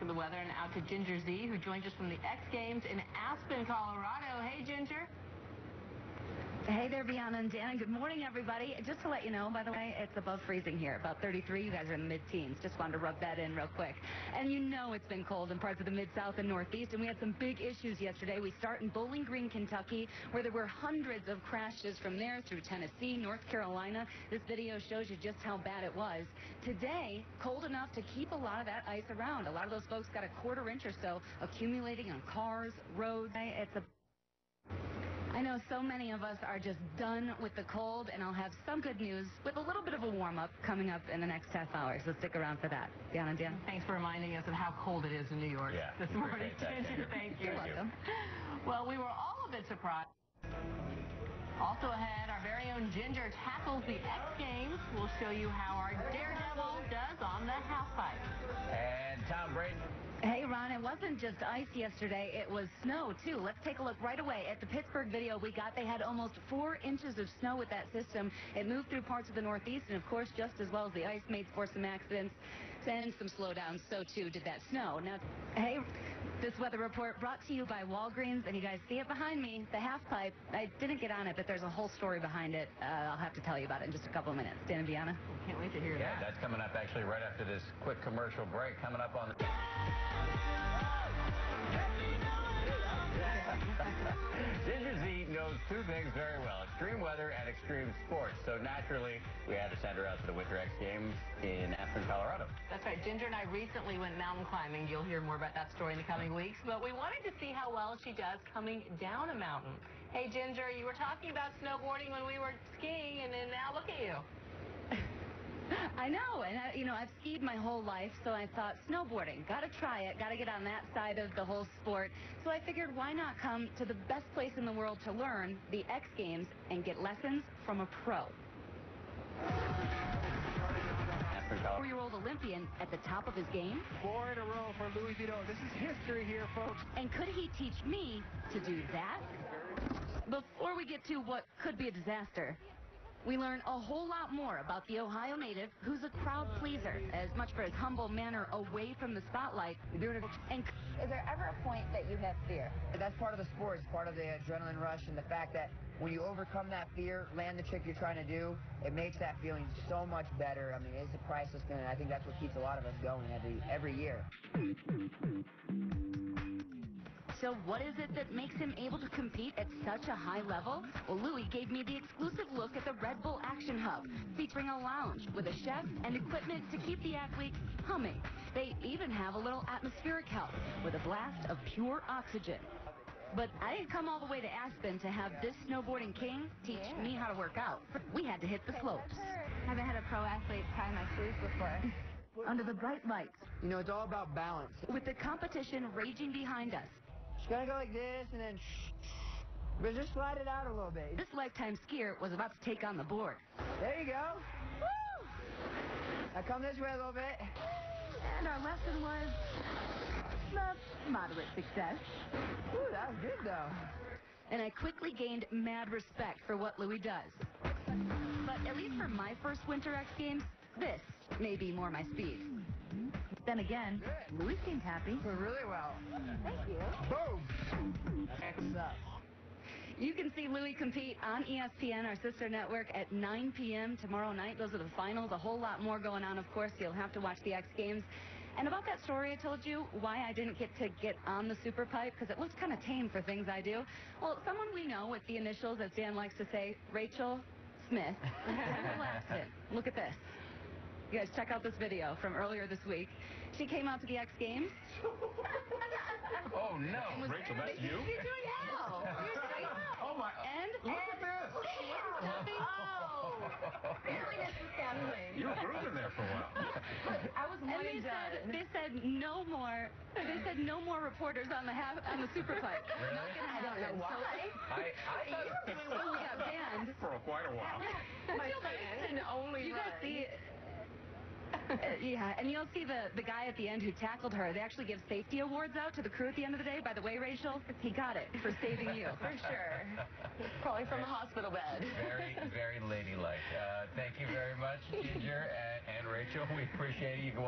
the weather, and out to Ginger Z, who joins us from the X Games in Aspen, Colorado. Hey, Ginger. Hey there, Bianna and Dan. Good morning, everybody. Just to let you know, by the way, it's above freezing here, about 33. You guys are in the mid-teens. Just wanted to rub that in real quick. And you know it's been cold in parts of the Mid-South and Northeast, and we had some big issues yesterday. We start in Bowling Green, Kentucky, where there were hundreds of crashes from there through Tennessee, North Carolina. This video shows you just how bad it was. Today, cold enough to keep a lot of that ice around. A lot of those folks got a quarter-inch or so accumulating on cars, roads. I know so many of us are just done with the cold, and I'll have some good news with a little bit of a warm-up coming up in the next half hour, so stick around for that. Dan and Dan. Thanks for reminding us of how cold it is in New York this morning. Thank you. You're welcome. Well, we were all a bit surprised. Also ahead, our very own Ginger tackles the X Games. We'll show you how our Daredevil does on the halfpipe. And Tom Braden. Hey, Ron, it wasn't just ice yesterday. It was snow, too. Let's take a look right away at the Pittsburgh video we got. They had almost 4 inches of snow with that system. It moved through parts of the Northeast, and, of course, just as well as the ice made for some accidents and some slowdowns, so, too, did that snow. Now, hey, this weather report brought to you by Walgreens, and you guys see it behind me, the half pipe. I didn't get on it, but there's a whole story behind it. I'll have to tell you about it in just a couple of minutes. Dan and Bianna? Can't wait to hear that. Yeah, that's coming up, actually, right after this quick commercial break. Coming up on the... Ginger Z knows 2 things very well, extreme weather and extreme sports. So naturally, we had to send her out to the Winter X Games in Aspen, Colorado. That's right. Ginger and I recently went mountain climbing. You'll hear more about that story in the coming weeks. But we wanted to see how well she does coming down a mountain. Hey, Ginger, you were talking about snowboarding when we were skiing, and then now look at you. I know, and I've skied my whole life, so I thought snowboarding, gotta try it, gotta get on that side of the whole sport. So I figured, why not come to the best place in the world to learn, the X Games, and get lessons from a pro. 4-year-old Olympian at the top of his game. 4 in a row for Louis Vuitton. This is history here, folks. And could he teach me to do that? Before we get to what could be a disaster, we learn a whole lot more about the Ohio native, who's a crowd pleaser, as much for his humble manner away from the spotlight. You're doing it. And is there ever a point that you have fear? That's part of the sport. It's part of the adrenaline rush, and the fact that when you overcome that fear, land the trick you're trying to do, it makes that feeling so much better. I mean, it's a priceless feeling. I think that's what keeps a lot of us going every year. So what is it that makes him able to compete at such a high level? Well, Louis gave me the exclusive look at the Red Bull Action Hub, featuring a lounge with a chef and equipment to keep the athletes humming. They even have a little atmospheric help with a blast of pure oxygen. But I didn't come all the way to Aspen to have this snowboarding king teach me how to work out. We had to hit the slopes. I haven't had a pro athlete tie my shoes before. Under the bright lights. You know, it's all about balance. With the competition raging behind us. Just gotta go like this, and then but just slide it out a little bit. This lifetime skier was about to take on the board. There you go. Woo! Now come this way a little bit. And our lesson was moderate success. Ooh, that was good, though. And I quickly gained mad respect for what Louis does. But at least for my first Winter X Games, this may be more my speed. Then again, Louis seemed happy. We're really well. Thank you. Boom! X up. You can see Louis compete on ESPN, our sister network, at 9 p.m. tomorrow night. Those are the finals. A whole lot more going on, of course. You'll have to watch the X Games. And about that story I told you, why I didn't get on the super pipe, because it looks kind of tame for things I do. Well, someone we know with the initials, as Dan likes to say, Rachel Smith, relaxed it. Look at this. You guys check out this video from earlier this week. She came out to the X Games. Oh, no. Rachel, that's you? You're doing well. Oh, my. Look at this. You were grooving there for a while. I was one and done. They said no more. They said no more reporters on the super pipe. Really? I don't know why. I thought We got banned. for quite a while. My and only You guys see. Yeah, and you'll see the guy at the end who tackled her. They actually give safety awards out to the crew at the end of the day. By the way, Rachel, he got it for saving you. For sure. Probably from the hospital bed. Very, very ladylike. Thank you very much, Ginger and Rachel. We appreciate it. You can